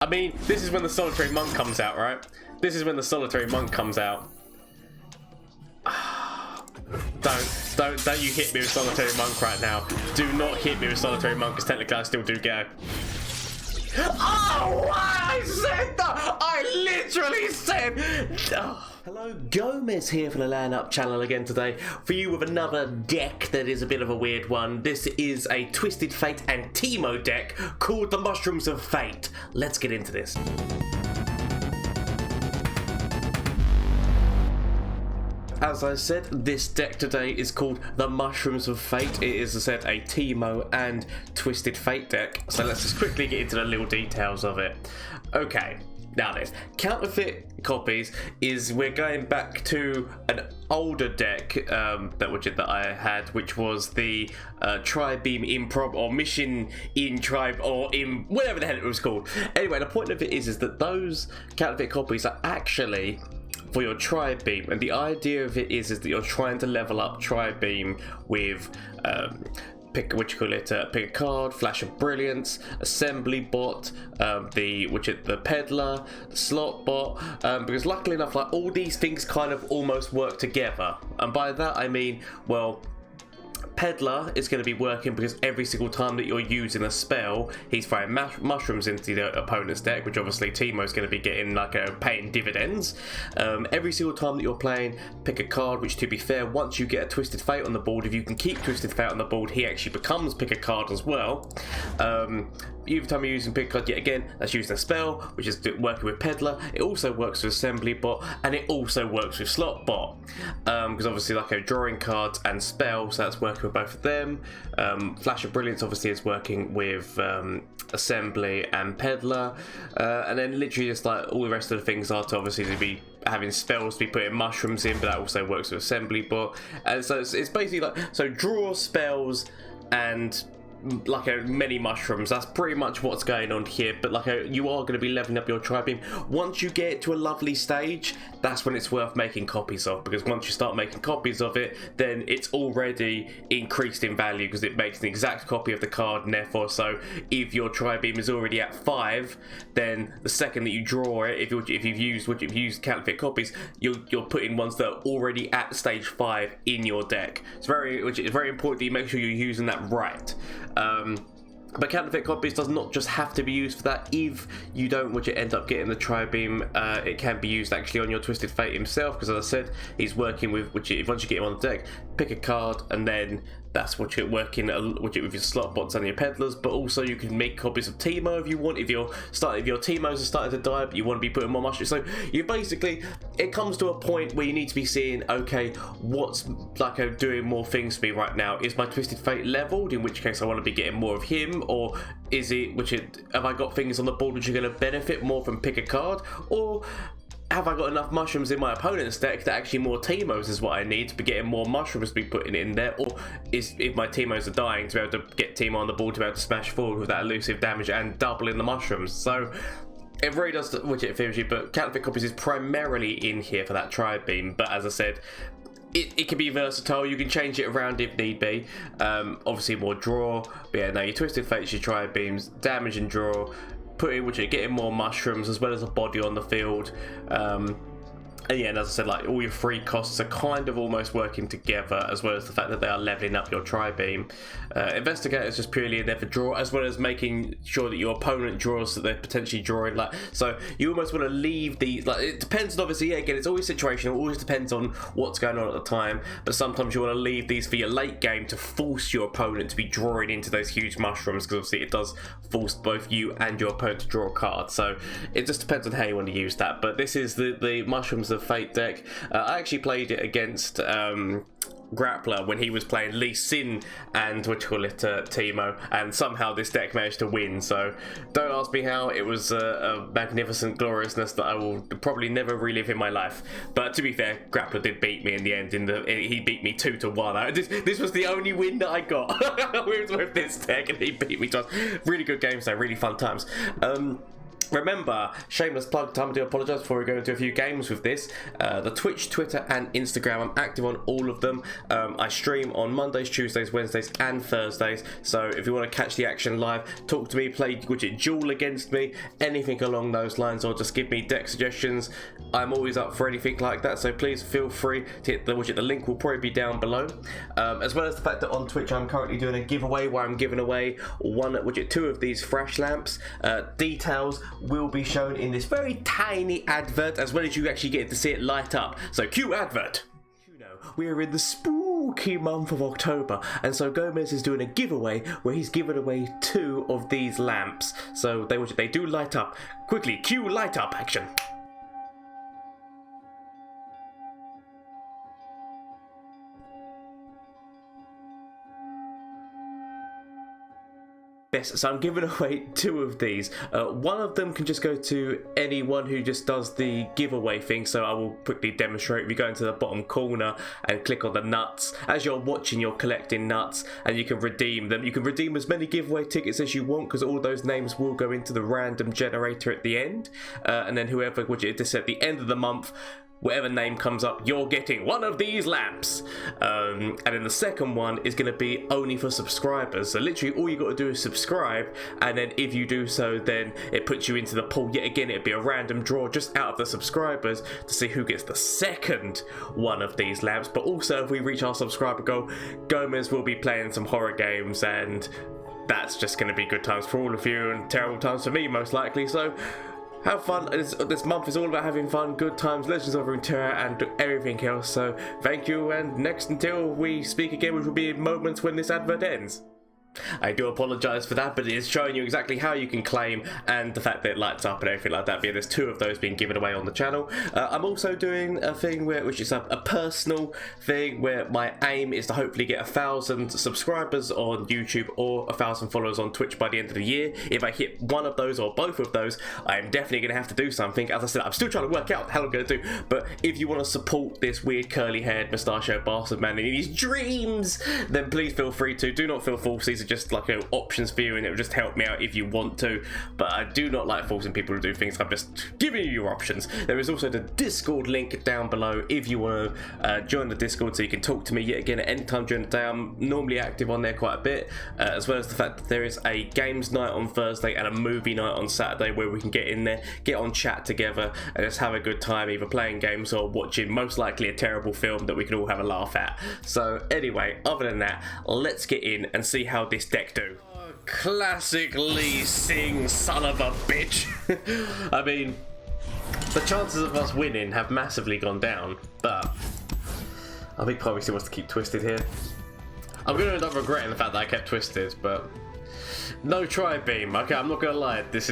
I mean, this is when the solitary monk comes out, right? This is when the solitary monk comes out. Don't you hit me with solitary monk right now. Do not hit me with solitary monk, because technically I still do go. Oh, I said that! I literally said... Oh. Hello, Gomez here for the LAN Up channel again today, for you with another deck that is a bit of a weird one. This is a Twisted Fate and Teemo deck called the Mushrooms of Fate. Let's get into this. As I said, this deck today is called the Mushrooms of Fate. It is, as I said, a Teemo and Twisted Fate deck. So let's just quickly get into the little details of it. Okay, now this counterfeit copies is we're going back to an older deck that I had, which was the Tri-Beam Improv or Mission in Tribe or in whatever the hell it was called. Anyway, the point of it is that those counterfeit copies are actually for your Tri-Beam, and the idea of it is that you're trying to level up Tri-Beam with pick a card, Flash of Brilliance, Assembly Bot, the Peddler, the Slot Bot, because luckily enough, like, all these things kind of almost work together, and by that I mean, well, Peddler is going to be working because every single time that you're using a spell, he's throwing mushrooms into the opponent's deck, which obviously Teemo's going to be getting paying dividends. Every single time that you're playing, pick a card, which to be fair, once you get a Twisted Fate on the board, if you can keep Twisted Fate on the board, he actually becomes pick a card as well. Every time you're using pick a card, yet again, that's using a spell, which is working with Peddler. It also works with Assembly Bot, and it also works with Slot Bot, because obviously drawing cards and spells, so that's working with both of them. Flash of Brilliance obviously is working with Assembly and Peddler, and then literally just like all the rest of the things are to obviously to be having spells to be putting mushrooms in, but that also works with Assembly Bot, and so it's basically draw spells and many mushrooms. That's pretty much what's going on here, but you are going to be leveling up your Tri-Beam. Once you get to a lovely stage, that's when it's worth making copies of, because once you start making copies of it, then it's already increased in value because it makes an exact copy of the card, and therefore, so if your Tri-Beam is already at 5, then the second that you draw it, if you've used counterfeit copies, you're putting ones that are already at stage 5 in your deck. It's very important that you make sure you're using that right. But counterfeit copies does not just have to be used for that. If you don't end up getting the Tri-Beam, it can be used actually on your Twisted Fate himself, because as I said, he's working with, once you get him on the deck, pick a card, and then that's what you're working with your Slot Bots and your Peddlers. But also you can make copies of Teemo if you want, if your Teemos are starting to die but you want to be putting more mushrooms. So you basically, it comes to a point where you need to be seeing, okay, what's doing more things for me right now? Is my Twisted Fate leveled, in which case I want to be getting more of him, or have I got things on the board which are going to benefit more from pick a card, or have I got enough mushrooms in my opponent's deck that actually more Teemos is what I need to be getting more mushrooms to be putting in there? Or if my Teemos are dying, to be able to get Teemo on the board to be able to smash forward with that elusive damage and doubling the mushrooms. So it really does, but counterfeit copies is primarily in here for that Tri-Beam. But as I said, it can be versatile. You can change it around if need be. Obviously more draw, but yeah, now your Twisted Fates, your Tri-Beams, damage and draw, getting more mushrooms as well as a body on the field. And yeah, and as I said, all your free costs are kind of almost working together, as well as the fact that they are leveling up your Tri-Beam. Investigator is just purely in there for draw, as well as making sure that your opponent draws that they're potentially drawing. So you almost want to leave these. It depends on, obviously, yeah, again, it's always situational. It always depends on what's going on at the time. But sometimes you want to leave these for your late game to force your opponent to be drawing into those huge mushrooms, because obviously it does force both you and your opponent to draw a card. So it just depends on how you want to use that. But this is the Mushrooms of Fate deck. I actually played it against Grappler when he was playing Lee Sin and Teemo, and somehow this deck managed to win. So don't ask me how. It was a magnificent gloriousness that I will probably never relive in my life. But to be fair, Grappler did beat me in the end. He beat me 2-1. This was the only win that I got with this deck, and he beat me twice. Really good games though, really fun times. Remember, shameless plug time, I do apologise before we go into a few games with this. The Twitch, Twitter and Instagram, I'm active on all of them. I stream on Mondays, Tuesdays, Wednesdays and Thursdays. So if you want to catch the action live, talk to me, play duel against me, anything along those lines, or just give me deck suggestions. I'm always up for anything like that, so please feel free to hit the widget. The link will probably be down below. As well as the fact that on Twitch I'm currently doing a giveaway where I'm giving away two of these flash lamps. Details will be shown in this very tiny advert, as well as you actually get to see it light up. So cue advert. You know, we are in the spooky month of October, and so Gomez is doing a giveaway where he's giving away 2 of these lamps. So they do light up. Quickly, cue light up action. Yes, so I'm giving away 2 of these. One of them can just go to anyone who just does the giveaway thing, so I will quickly demonstrate. If you go into the bottom corner and click on the nuts, as you're watching, you're collecting nuts and you can redeem them. You can redeem as many giveaway tickets as you want, because all those names will go into the random generator at the end. And then whoever, which it just at the end of the month, whatever name comes up, you're getting one of these lamps. And then the second one is going to be only for subscribers. So literally all you got to do is subscribe, and then if you do so, then it puts you into the pool. Yet again, it'd be a random draw just out of the subscribers to see who gets the second one of these lamps. But also, if we reach our subscriber goal, Gomez will be playing some horror games, and that's just going to be good times for all of you and terrible times for me, most likely. So have fun. This month is all about having fun, good times, Legends of Runeterra and everything else. So thank you, and next until we speak again, which will be in moments when this advert ends. I do apologise for that, but it is showing you exactly how you can claim and the fact that it lights up and everything like that. But yeah, there's 2 of those being given away on the channel. I'm also doing a thing which is a personal thing where my aim is to hopefully get 1,000 subscribers on YouTube or 1,000 followers on Twitch by the end of the year. If I hit one of those or both of those, I'm definitely going to have to do something. As I said, I'm still trying to work out how I'm going to do, but if you want to support this weird curly-haired mustachio bastard man in his dreams, then please feel free to. Do not feel forced. These are just like options for you, and it will just help me out if you want to, but I do not like forcing people to do things. I'm just giving you your options. There is also the Discord link down below if you want to join the Discord, so you can talk to me yet again at any time during the day. I'm normally active on there quite a bit, as well as the fact that there is a games night on Thursday and a movie night on Saturday where we can get in there, get on chat together and just have a good time, either playing games or watching most likely a terrible film that we can all have a laugh at. So anyway, other than that, let's get in and see how this deck do. Classic Lee Sing, son of a bitch. I mean, the chances of us winning have massively gone down, but I think probably still wants to keep Twisted here. I'm going to end up regretting the fact that I kept Twisted, but no Tri-Beam. Okay, I'm not going to lie. This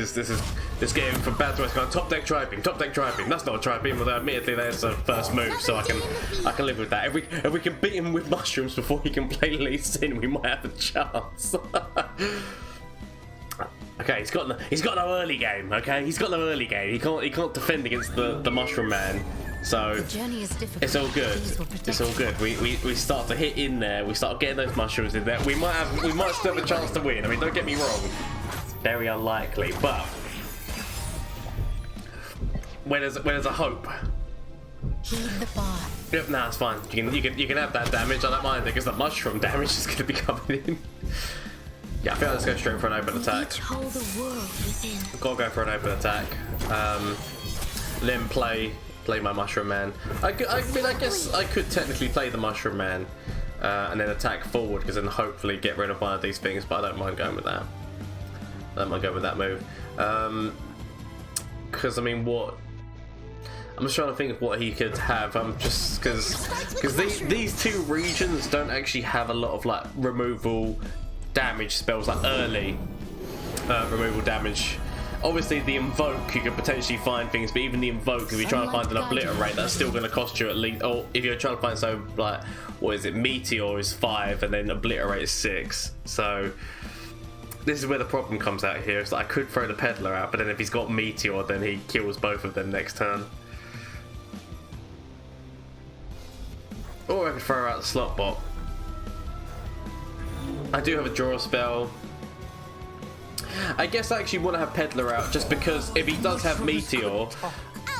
getting from bad to worse. Going top deck Tri-Beam, top deck Tri-Beam. That's not a Tri-Beam, although admittedly that's the first move, so I can live with that. If we can beat him with mushrooms before he can play Lee Sin, we might have a chance. Okay, he's got no early game. Okay, he's got no early game. He can't defend against the mushroom man. So it's all good. It's all good. We start to hit in there. We start getting those mushrooms in there. We might still have a chance to win. I mean, don't get me wrong. It's very unlikely, but when there's a hope. Yep, nah, it's fine. You can have that damage. I don't mind it, because the mushroom damage is going to be coming in. Yeah, I think let's go straight for an open attack. Gotta go for an open attack. Then play my mushroom man. I mean, I guess I could technically play the mushroom man and then attack forward, because then hopefully get rid of one of these things. But I don't mind going with that. I don't mind going with that move. Because I mean, I'm just trying to think of what he could have. Just because these 2 regions don't actually have a lot of like removal damage spells, like early removal damage. Obviously the invoke, you could potentially find things, but even the invoke, if you're trying to find an obliterate, that's still going to cost you at least, or if you're trying to find, so like, what is it, meteor is 5 and then obliterate is 6. So this is where the problem comes out here. It's like I could throw the peddler out, but then if he's got meteor, then he kills both of them next turn. Or I could throw out the slot bot. I do have a draw spell. I guess I actually want to have Peddler out just because if he does have Meteor,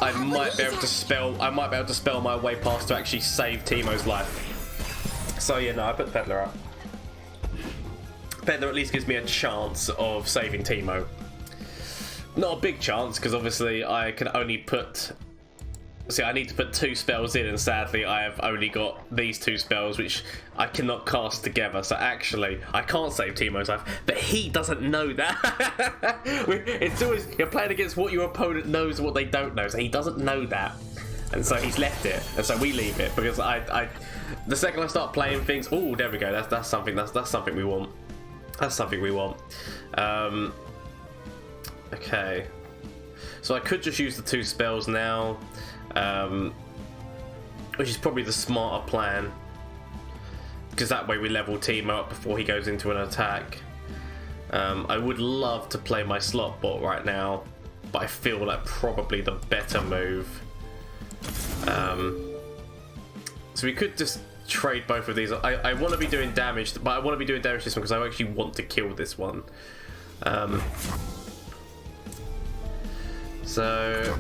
I might be able to spell my way past to actually save Teemo's life. So yeah, no, I put Peddler out. Peddler at least gives me a chance of saving Teemo. Not a big chance because obviously I can only put. See, I need to put 2 spells in, and sadly I have only got these 2 spells which I cannot cast together, so actually I can't save Teemo's life, but he doesn't know that. It's always, you're playing against what your opponent knows and what they don't know, so he doesn't know that, and so he's left it, and so we leave it, because the second I start playing things, oh, there we go, that's something we want. That's something we want. Okay, so I could just use the 2 spells now. Which is probably the smarter plan, because that way we level Teemo up before he goes into an attack. I would love to play my slot bot right now, but I feel like probably the better move. So we could just trade both of these. I want to be doing damage, but I want to be doing damage this one because I actually want to kill this one. So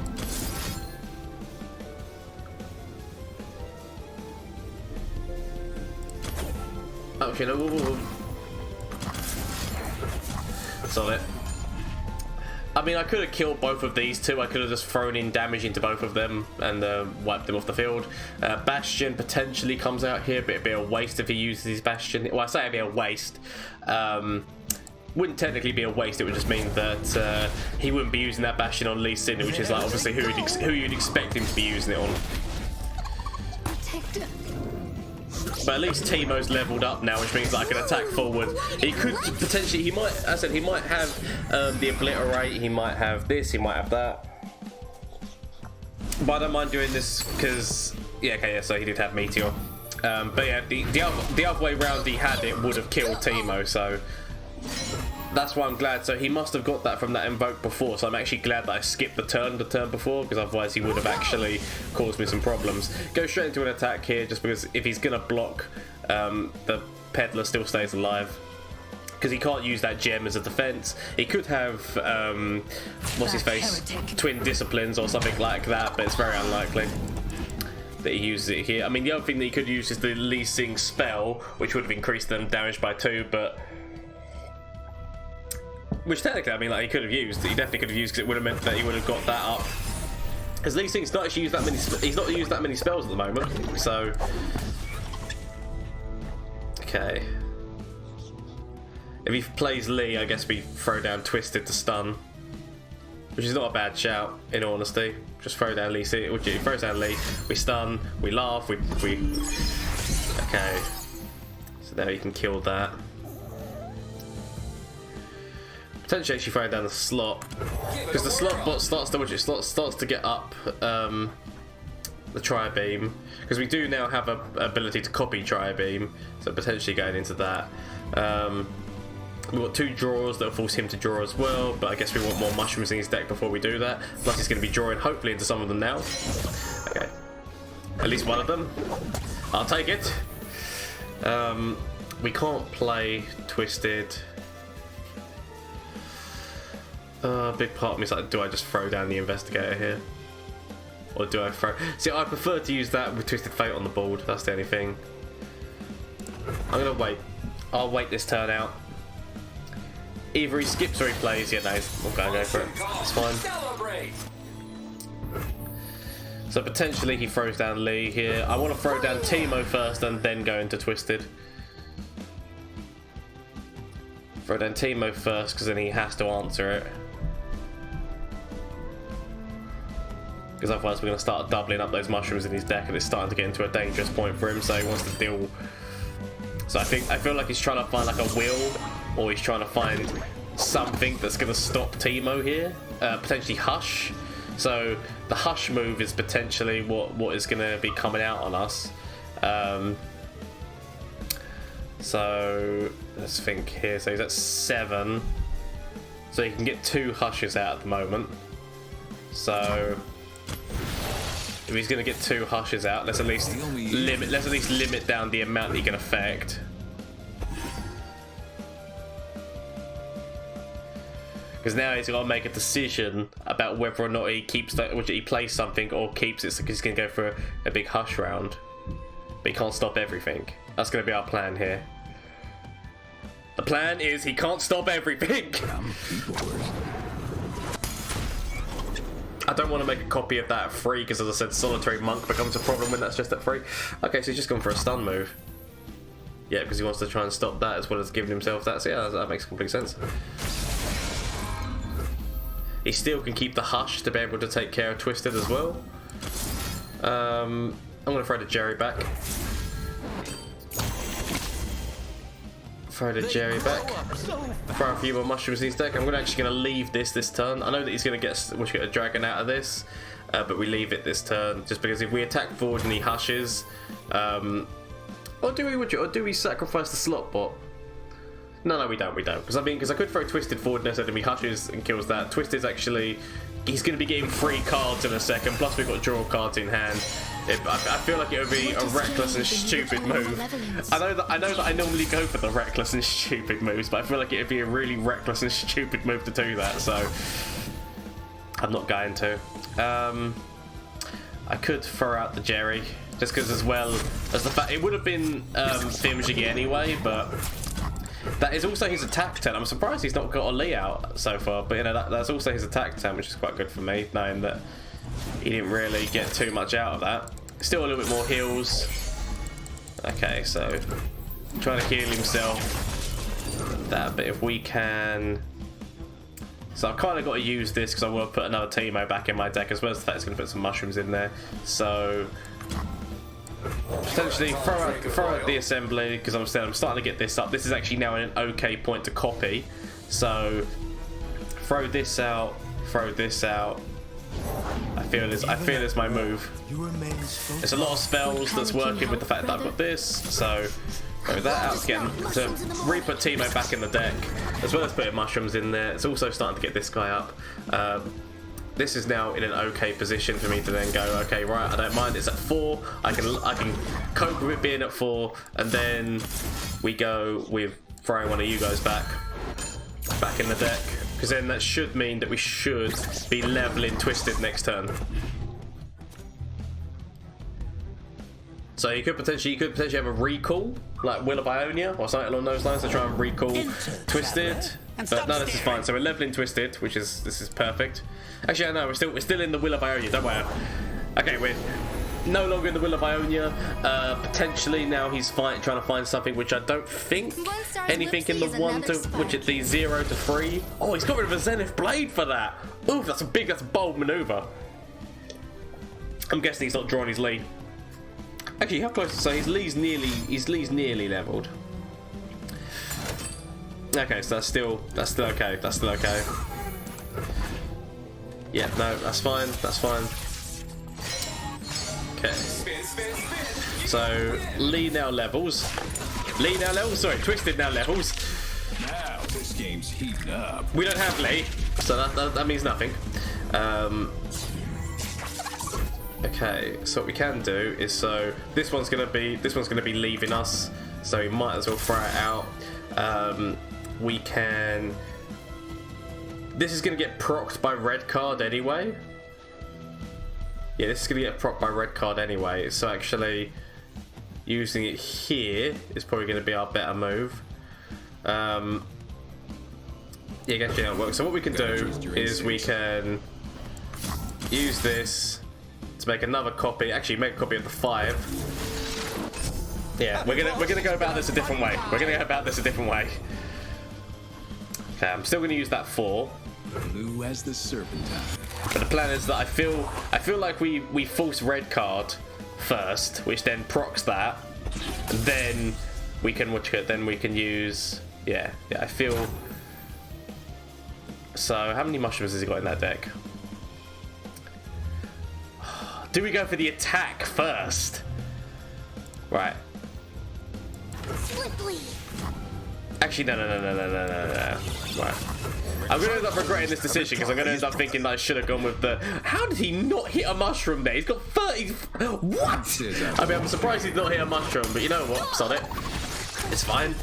okay, no, whoa. Solid. I mean, I could have killed both of these two. I could have just thrown in damage into both of them and wiped them off the field. Bastion potentially comes out here, but it'd be a waste if he uses his Bastion. Well, I say it'd be a waste. Wouldn't technically be a waste. It would just mean that he wouldn't be using that Bastion on Lee Sin, which is like obviously who you'd expect him to be using it on. But at least Teemo's leveled up now, which means that I can attack forward. He could potentially, he might have the Obliterate, he might have this, he might have that. But I don't mind doing this because, yeah, okay, yeah, so he did have Meteor. But yeah, the other way round he had it would have killed Teemo, so that's why I'm glad. So he must have got that from that invoke before, so I'm actually glad that I skipped the turn before, because otherwise he would have actually caused me some problems. Go straight into an attack here, just because if he's gonna block, the Peddler still stays alive, because he can't use that gem as a defense. He could have what's his face, Twin Disciplines or something like that, but it's very unlikely that he uses it here. I mean, the other thing that he could use is the Lee Sin spell, which would have increased them damage by 2, but which technically, I mean, like, he could have used. He definitely could have used, because it would have meant that he would have got that up. Because Lee Sin's not actually used that many. He's not used that many spells at the moment. So, okay. If he plays Lee, I guess we throw down Twisted to stun, which is not a bad shout, in all honesty. Just throw down Lee. See, he throws down Lee. We stun. We laugh. We. Okay. So now you can kill that. Potentially actually throwing down the slot, because the slot bot starts to get up the Tri-Beam, because we do now have a ability to copy Tri-Beam, so potentially going into that. We've got 2 draws that will force him to draw as well, but I guess we want more mushrooms in his deck before we do that. Plus he's going to be drawing hopefully into some of them now. Okay, at least one of them. I'll take it. We can't play Twisted. Big part of me is like, do I just throw down the Investigator here? Or do I throw... See, I prefer to use that with Twisted Fate on the board. That's the only thing. I'm going to wait. I'll wait this turn out. Either he skips or he plays. Yeah, no, I'm going to go for it. It's fine. So potentially he throws down Lee here. I want to throw down Teemo first and then go into Twisted. Throw down Teemo first, because then he has to answer it. Because otherwise we're going to start doubling up those mushrooms in his deck, and it's starting to get into a dangerous point for him, so he wants to deal. So I feel like he's trying to find like a will, or he's trying to find something that's going to stop Teemo here. Potentially Hush. So the Hush move is potentially what is going to be coming out on us. So let's think here. So he's at 7, so he can get 2 Hushes out at the moment. So if he's going to get 2 Hushes out, let's at least limit down the amount that he can affect. because now he's got to make a decision about whether or not he keeps that, which he plays something or keeps it, because he's going to go for a big hush round. But he can't stop everything. That's going to be our plan here. The plan is he can't stop everything. I don't want to make a copy of that at 3 because, as I said, Solitary Monk becomes a problem when that's just at 3. Okay, so he's just gone for a stun move. Yeah, because he wants to try and stop that as well as giving himself that. So yeah, that makes complete sense. He still can keep the Hush to be able to take care of Twisted as well. I'm going to throw the Jerry back. Throw the Jerry back. Throw a few more mushrooms in his deck. I'm actually going to leave this turn. I know that he's going to get a dragon out of this, but we leave it this turn just because if we attack forward and he hushes, or do we sacrifice the slot bot? No, we don't. Because I could throw Twisted forward and he hushes and kills that. Twisted's actually, he's going to be getting 3 cards in a second. Plus we've got draw cards in hand. I feel like it would be a reckless and stupid move. I know that I normally go for the reckless and stupid moves, but I feel like it would be a really reckless and stupid move to do that. So I'm not going to. I could throw out the Jerry just because, as well as the fact it would have been Fimsy anyway, but that is also his attack turn. I'm surprised he's not got a Lee out so far, but you know that's also his attack turn, which is quite good for me, knowing that he didn't really get too much out of that. Still a little bit more heals. Okay, so trying to heal himself. That bit if we can. So I've kind of got to use this because I want to put another Teemo back in my deck, as well as the fact it's going to put some mushrooms in there. So potentially throw out the assembly because I'm starting to get this up. This is actually now an okay point to copy. So throw this out. Throw this out. I feel this my move. There's a lot of spells that's working with the fact that I've got this, so throw that out again to re-put Teemo back in the deck, as well as putting mushrooms in there. It's also starting to get this guy up. This is now in an okay position for me to then go, okay, right, I don't mind, it's at 4, I can cope with it being at 4, and then we go with throwing one of you guys back in the deck. Because then that should mean that we should be leveling Twisted next turn. So you could potentially have a recall, like Will of Ionia or something along those lines, to try and recall Twisted. But no, this is fine. So we're leveling Twisted, this is perfect. Actually, no, we're still in the Will of Ionia. Don't worry. Okay, we're no longer in the Will of Ionia. Potentially now he's trying to find something, which I don't think anything in the 1 to which is the 0 to 3. Oh, he's got rid of a Zenith Blade for that. Ooh, that's a bold maneuver. I'm guessing he's not drawing his lead. Actually, how close? So his lead's nearly leveled. Okay, so that's still okay. That's still okay. Yeah, no, that's fine. That's fine. Okay. So Lee now levels. Sorry, Twisted now levels. Now this game's heating up. We don't have Lee, so that means nothing. Okay, so what we can do is, so this one's gonna be leaving us, so we might as well throw it out. We can. This is gonna get procced by red card anyway. Yeah, this is gonna get procced by red card anyway. So actually, using it here is probably gonna be our better move. Yeah, actually that works. So what we can do is we can use this to make another copy. Actually, make a copy of the 5. Yeah, we're gonna go about this a different way. Okay, I'm still gonna use that 4. Blue as the serpentine. But the plan is that I feel like we force red card first, which then procs that, and then we can use I feel. So how many mushrooms has he got in that deck? Do we go for the attack first? Right. Actually, no. Right. I'm going to end up regretting this decision because I'm going to end up thinking that I should have gone with the... How did he not hit a mushroom there? He's got 30... What? I mean, I'm surprised he's not hit a mushroom, but you know what? Sod it. It's fine.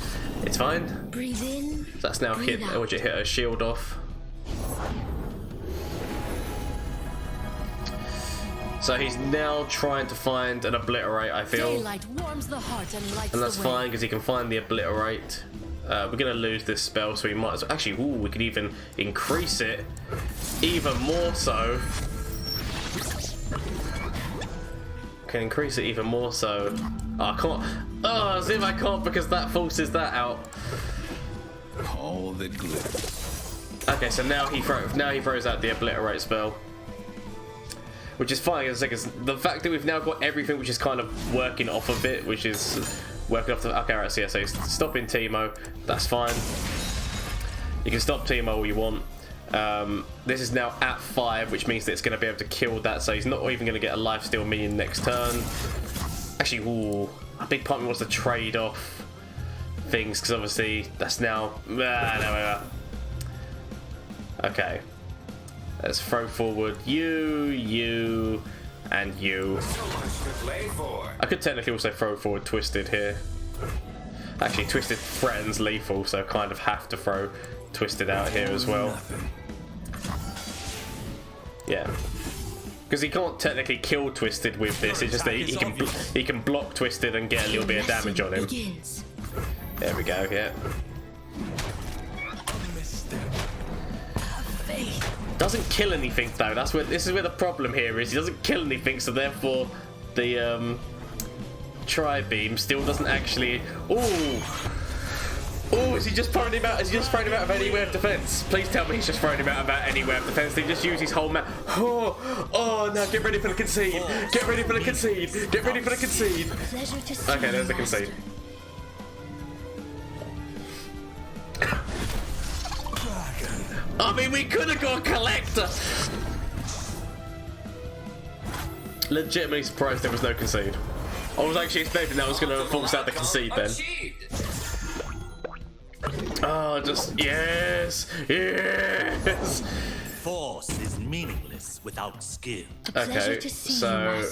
It's fine. Breathe in. So that's now hit... Would you hit a shield off? So he's now trying to find an obliterate, I feel. Daylight warms the heart and lights And that's the way. fine because he can find the obliterate. We're going to lose this spell, so we might as well. Actually, ooh, we could even increase it even more so. Can increase it even more so. Oh, I can't. Oh, as if I can't because that forces that out. All that glitters. Okay, so now he throws out the obliterate spell, which is fine. Because the fact that we've now got everything which is kind of working off of it, which is working off the. Okay, right, so stopping Teemo, that's fine. You can stop Teemo all you want. This is now at 5, which means that it's going to be able to kill that, so he's not even going to get a lifesteal minion next turn. Actually, ooh, a big part of me wants to trade off things, because obviously that's now... no. Okay. Let's throw forward you, and you. I could technically also throw forward Twisted here. Actually, Twisted threatens lethal, so I kind of have to throw Twisted out here as well. Yeah, because he can't technically kill Twisted with this. It's just that he can block Twisted and get a little bit of damage on him. There we go. Yeah. Doesn't kill anything though. This is where the problem here is. He doesn't kill anything, so therefore the tri-beam still doesn't actually. Oh, is he just throwing him out? Is he just throwing him out of anywhere of defense? Please tell me he's just throwing him out of anywhere of defense. They just use his whole map. Oh, now get ready for the concede. Get ready for the concede. Get ready for the concede. Okay, there's the concede. I mean, we could have got a collector. Legitimately surprised there was no concede. I was actually expecting that was going to force out the concede then. Oh, just yes. Force is meaningless without skill. Okay, so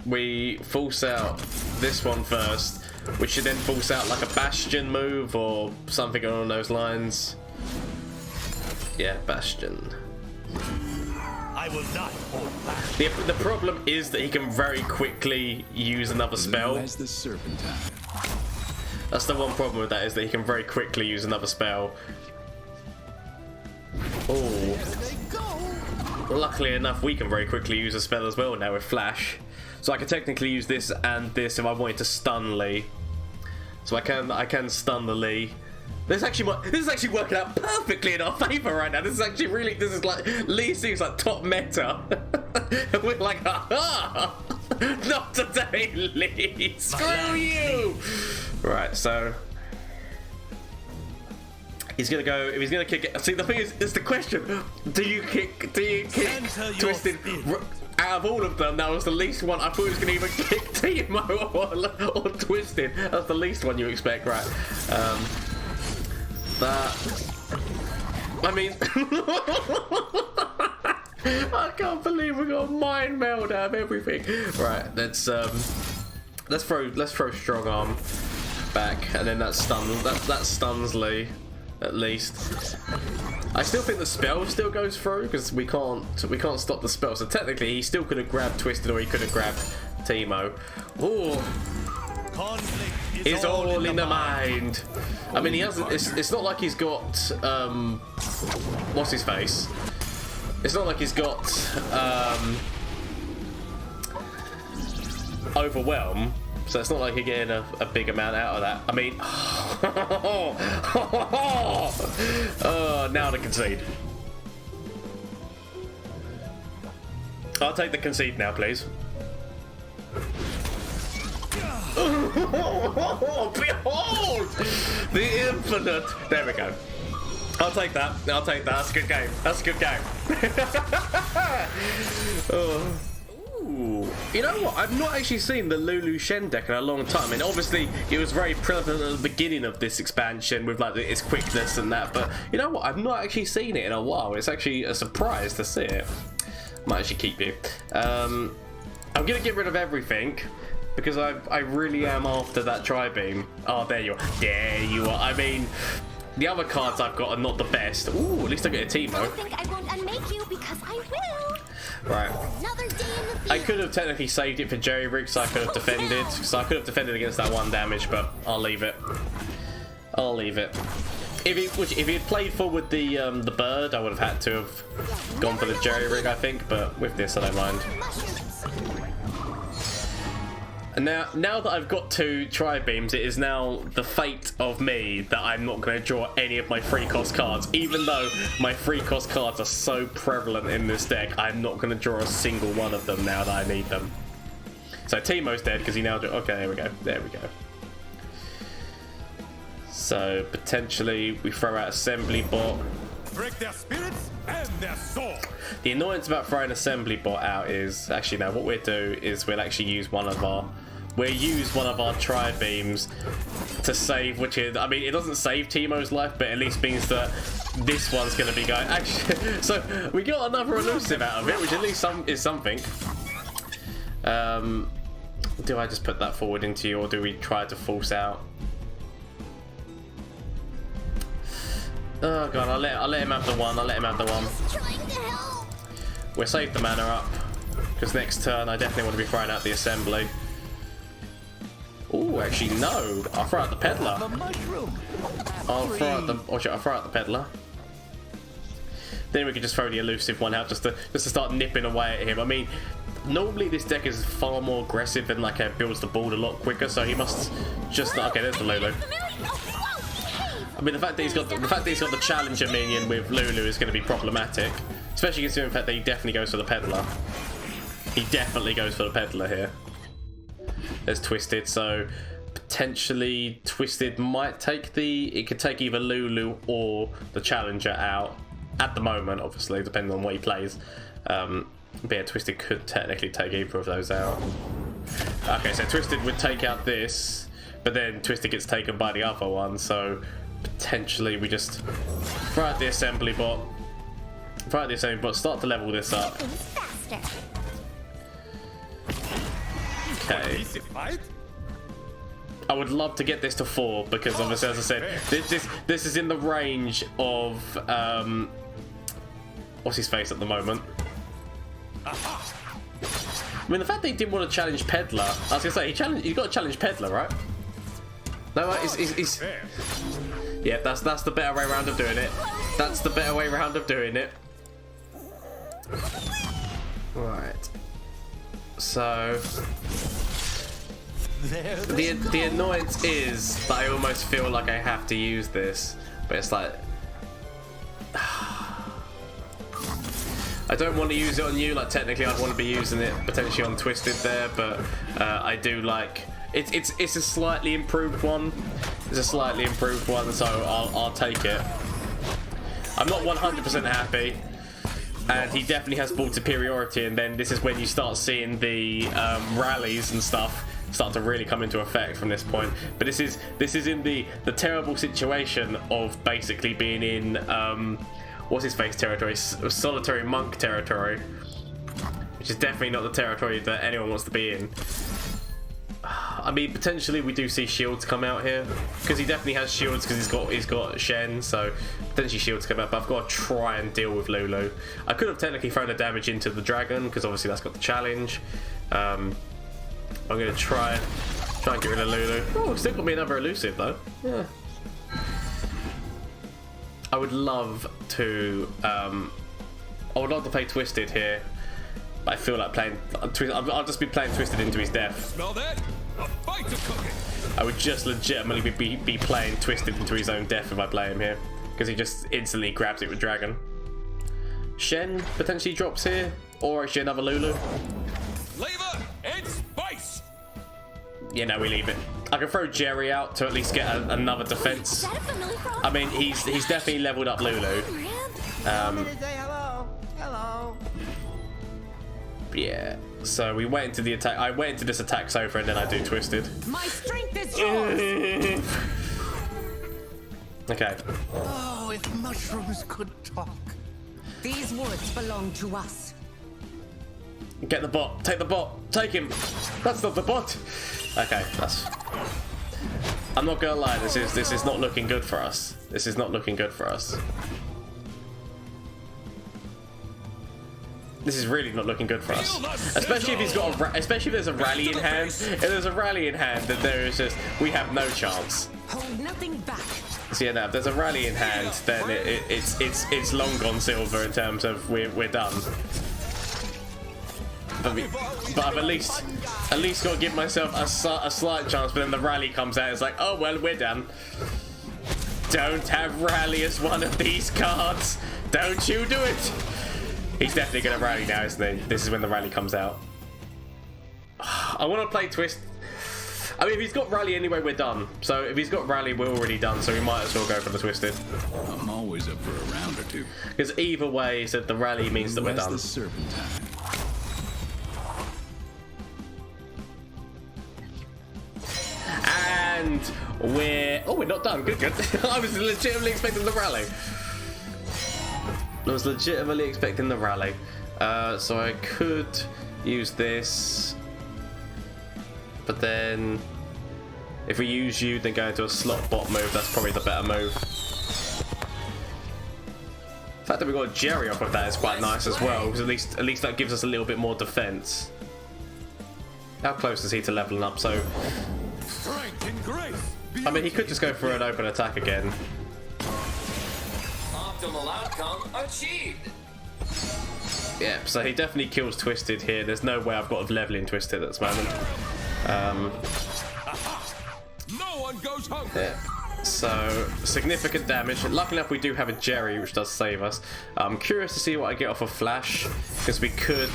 we force out this one first, which should then force out like a Bastion move or something along those lines. Yeah, Bastion. I will not hold back. The problem is that he can very quickly use another spell. As the Serpentine. That's the one problem with that, is that he can very quickly use another spell. Oh. Luckily enough, we can very quickly use a spell as well now with Flash. So I can technically use this and this if I wanted to stun Lee. So I can stun the Lee. This is actually working out perfectly in our favour right now. This is like Lee seems like top meta. And we're like, aha! Not today, Lee. Screw you! Right, so he's gonna go. If he's gonna kick it, see the thing is the question: do you kick Twisted? Out of all of them, that was the least one. I thought he was gonna either kick Teemo or Twisted. That's the least one you expect, right? I mean, I can't believe we got mind meld out of everything. Right, let's throw strong arm back, and then that stuns Lee at least. I still think the spell still goes through because we can't stop the spell. So technically, he still could have grabbed Twisted, or he could have grabbed Teemo. Oh. It's all in the mind. I mean, he hasn't. It's not like he's got. What's his face? It's not like he's got overwhelm. So it's not like you're getting a big amount out of that. I mean, oh, now the concede. I'll take the concede now, please. Behold the infinite. There we go. I'll take that. That's a good game. That's a good game. Oh. Ooh. You know what? I've not actually seen the Lulu Shen deck in a long time. I mean, obviously it was very prevalent at the beginning of this expansion with like its quickness and that. But you know what? I've not actually seen it in a while. It's actually a surprise to see it. Might actually keep you. I'm gonna get rid of everything, because I really am after that tri-beam. Oh, there you are. There you are. I mean, the other cards I've got are not the best. Ooh, at least I get a Teemo. I think I won't unmake you because I will. Right. Another day in the I field. could have technically saved it for Jerry Rig, so I could have defended. So I could have defended against that 1 damage, but I'll leave it. I'll leave it. If he had played forward the bird, I would have had to have gone for the Jerry Rig, I think. But with this, I don't mind. And now that I've got 2 tri-beams, it is now the fate of me that I'm not going to draw any of my free cost cards. Even though my free cost cards are so prevalent in this deck, I'm not going to draw a single one of them now that I need them. So Teemo's dead because he now... Okay, there we go. There we go. So potentially we throw out Assembly Bot. Break their spirits and their soul. The annoyance about throwing Assembly Bot out is... Actually, no, what we'll do is we'll actually use one of our... We'll use one of our tri-beams to save, which is... I mean, it doesn't save Teemo's life, but at least means that this one's going to be going... Actually, so we got another elusive out of it, which at least is something. Do I just put that forward into you, or do we try to force out? Oh god, I'll let him have the one. I'll let him have the one. Trying to help. We'll save the mana up, because next turn I definitely want to be throwing out the assembly. Oh, actually no. I'll throw out the peddler. I'll throw out the. Oh shit! I'll throw out the peddler. Then we could just throw the elusive one out just to start nipping away at him. I mean, normally this deck is far more aggressive and like builds the board a lot quicker. So he must just. Okay, there's the Lulu. I mean, the fact that he's got the challenger minion with Lulu is going to be problematic, especially considering the fact that he definitely goes for the peddler. He definitely goes for the peddler here. There's Twisted, so potentially Twisted might take the... It could take either Lulu or the challenger out at the moment, obviously, depending on what he plays. But yeah, Twisted could technically take either of those out. Okay, so Twisted would take out this, but then Twisted gets taken by the other one, so potentially we just throw out the assembly bot. Throw out the assembly bot, start to level this up. Okay. I would love to get this to 4 because obviously, as I said, this is in the range of what's his face at the moment. I mean, the fact that he didn't want to challenge Peddler, I was gonna say he's got to challenge Peddler, right? No, he's yeah, that's the better way around of doing it. That's the better way around of doing it. Right. So the annoyance is that I almost feel like I have to use this, but it's like I don't want to use it on you. Like technically, I'd want to be using it potentially on Twisted there, but I do like it's a slightly improved one. It's a slightly improved one, so I'll take it. I'm not 100% happy. And he definitely has ball superiority, and then this is when you start seeing the rallies and stuff start to really come into effect from this point. But this is in the terrible situation of basically being in what's his face territory, solitary monk territory, which is definitely not the territory that anyone wants to be in. I mean, potentially we do see shields come out here because he definitely has shields because he's got Shen, so potentially shields come out. But I've got to try and deal with Lulu. I could have technically thrown the damage into the dragon because obviously that's got the challenge. I'm gonna try and get rid of Lulu. Oh, still got me another elusive though. Yeah. I would love to play Twisted here. But I feel like playing I'll just be playing Twisted into his death. Smell that? A fight to cook it. I would just legitimately be playing Twisted into his own death if I play him here, because he just instantly grabs it with Dragon. Shen potentially drops here, or actually another Lulu. Flavor and spice. Yeah, no, we leave it. I can throw Jerry out to at least get another defense. I mean, he's definitely leveled up Lulu. Yeah, so we went into the attack. I went into this attack sofa and then I do Twisted. My strength is yours. Okay. Oh, if mushrooms could talk. These woods belong to us. Get the bot. Take the bot. Take him. That's not the bot. Okay, that's. I'm not gonna lie. This is not looking good for us. This is not looking good for us. This is really not looking good for us. Especially if he's got especially if there's a rally in hand. If there's a rally in hand, then there is just we have no chance. Hold nothing back. So yeah, no, if there's a rally in hand, then it's long gone silver in terms of we're done. But I've at least got to give myself a slight chance. But then the rally comes out. It's like, oh well, we're done. Don't have rally as one of these cards. Don't you do it. He's definitely going to rally now, isn't he? This is when the rally comes out. I want to play Twist. I mean, if he's got rally anyway, we're done. So if he's got rally, we're already done. So we might as well go for the Twisted. I'm always up for a round or two. Because either way, so the rally means that we're done. The Serpentine. And we're not done. Good. I was legitimately expecting the rally. So I could use this, but then if we use you, then go into a slot bot move. That's probably the better move. The fact that we got Jerry off of that is quite nice as well, because at least that gives us a little bit more defense. How close is he to leveling up? So, I mean, he could just go for an open attack again. Optimal outcome achieved. Yeah, so he definitely kills Twisted here. There's no way I've got a leveling Twisted at this moment. No one goes home. Yeah. So, significant damage. Luckily enough, we do have a Jerry, which does save us. I'm curious to see what I get off of Flash, because we could...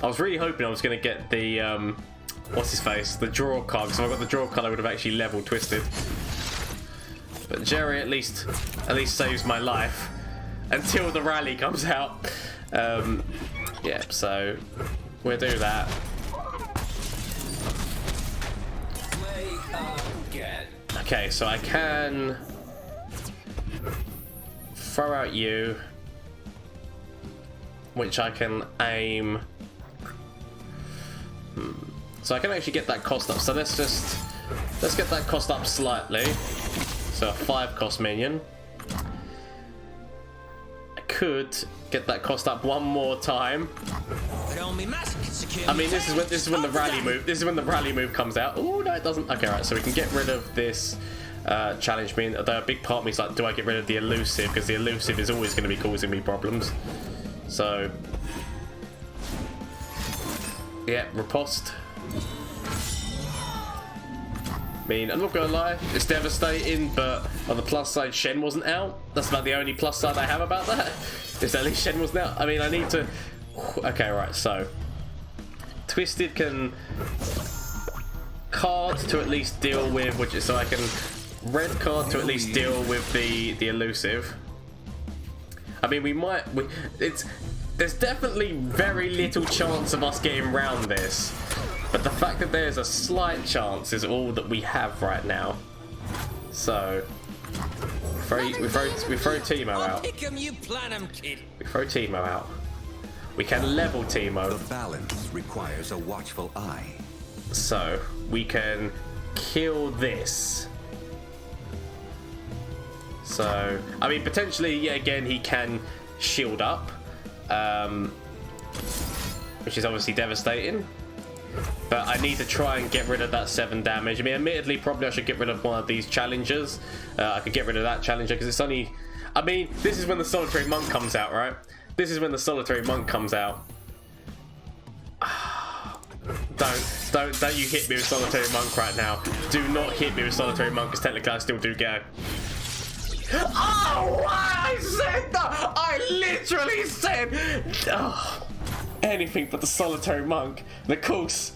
I was really hoping I was going to get the... what's his face? The draw card, because if I got the draw card, I would have actually leveled Twisted. But Jerry at least saves my life until the rally comes out. Yeah, so we'll do that. Okay, so I can throw out you, which I can aim. So I can actually get that cost up. So let's get that cost up slightly. So a 5 cost minion. I could get that cost up one more time. I mean, this is when the rally move. This is when the rally move comes out. Oh no, it doesn't. Okay, right. So we can get rid of this challenge minion. Although a big part of me is like, do I get rid of the elusive? Because the elusive is always going to be causing me problems. So yeah, riposte. I mean, I'm not gonna lie, it's devastating, but on the plus side, Shen wasn't out. That's about the only plus side I have about that. Is that at least Shen wasn't out. I mean, I need to... Okay, right, so... Twisted can... Card to at least deal with, which is so I can... Red card to at least deal with the elusive. I mean, we might... There's definitely very little chance of us getting round this. But the fact that there's a slight chance is all that we have right now. So we throw Teemo out. We throw Teemo out. We can level Teemo. The balance requires a watchful eye. So we can kill this. So I mean, potentially, yeah, again, he can shield up, which is obviously devastating. But I need to try and get rid of that 7 damage. I mean, admittedly, probably I should get rid of one of these challengers. I could get rid of that challenger because it's only... I mean, this is when the Solitary Monk comes out, right? This is when the Solitary Monk comes out. Don't you hit me with Solitary Monk right now. Do not hit me with Solitary Monk because technically I still do go. Oh, I said that! I literally said... Oh. Anything but the Solitary Monk. And of course,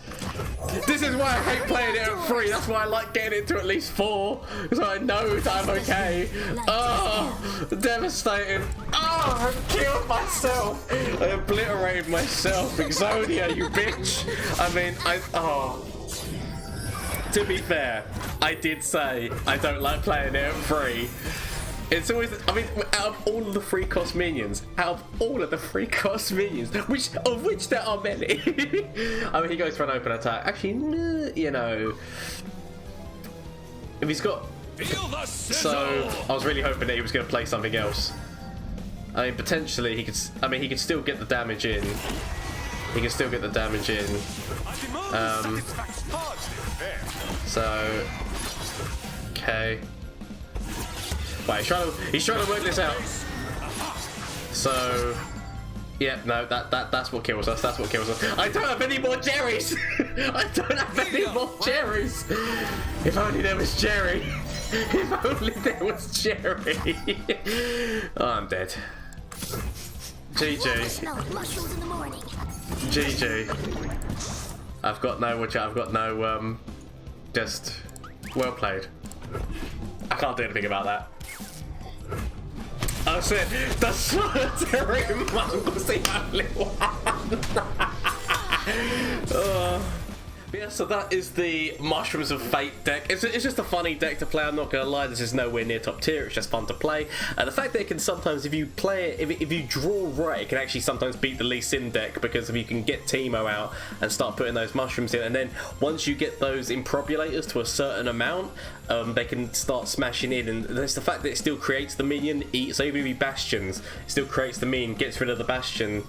this is why I hate playing it at 3. That's why I like getting it to at least 4. Because I know that I'm okay. Oh, devastating. Oh, I killed myself. I obliterated myself. Exodia, you bitch. I mean, to be fair, I did say I don't like playing it at 3. It's always, I mean, out of all of the free cost minions, of which there are many. I mean, he goes for an open attack. Actually, you know, if he's got... So, I was really hoping that he was going to play something else. I mean, potentially he could. I mean, he could still get the damage in. He can still get the damage in. So, okay. Wait, he's trying to work this out. So, yeah, no, that's what kills us. That's what kills us. I don't have any more Jerrys. I don't have any more Jerrys. If only there was Jerry. If only there was Jerry. Oh, I'm dead. GG. Smell of mushrooms in the morning. GG. I've got no, just well played. I can't do anything about that. Oh shit, the solitary monk was the only one. Yeah, so that is the Mushrooms of Fate deck. It's just a funny deck to play, I'm not gonna lie. This is nowhere near top tier, it's just fun to play. The fact that it can sometimes, if you play it, if you draw right, it can actually sometimes beat the Lee Sin deck, because if you can get Teemo out and start putting those mushrooms in, and then once you get those improbulators to a certain amount, they can start smashing in, and there's the fact that it still creates the minion, so even if you bastions, it still creates the minion, gets rid of the bastion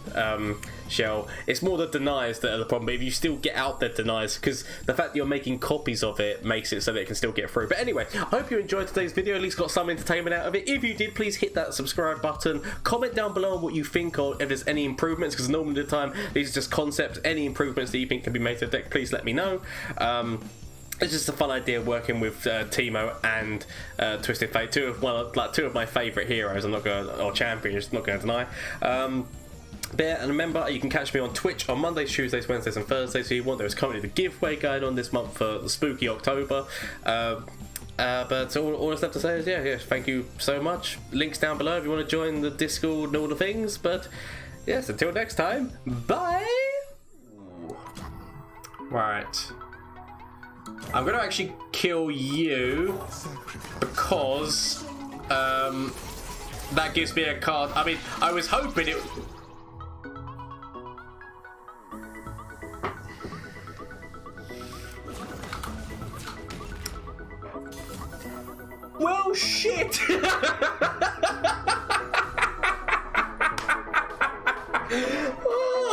shell. It's more the deniers that are the problem, but if you still get out their deniers, because the fact that you're making copies of it makes it so that it can still get through. But anyway, I hope you enjoyed today's video, at least got some entertainment out of it. If you did, please hit that subscribe button, comment down below on what you think, or if there's any improvements, because normally the time these are just concepts. Any improvements that you think can be made to the deck, please let me know. It's just a fun idea working with Teemo and Twisted Fate, two of my favourite heroes. I'm not going to, or champions, not going to deny. There, and remember, you can catch me on Twitch on Mondays, Tuesdays, Wednesdays, and Thursdays. So you want, there's currently the giveaway going on this month for the spooky October. But all that's left to say is, yeah, thank you so much. Links down below if you want to join the Discord and all the things. But yes, until next time, bye. Right. I'm going to actually kill you because that gives me a card. I mean, I was hoping it... Well, shit!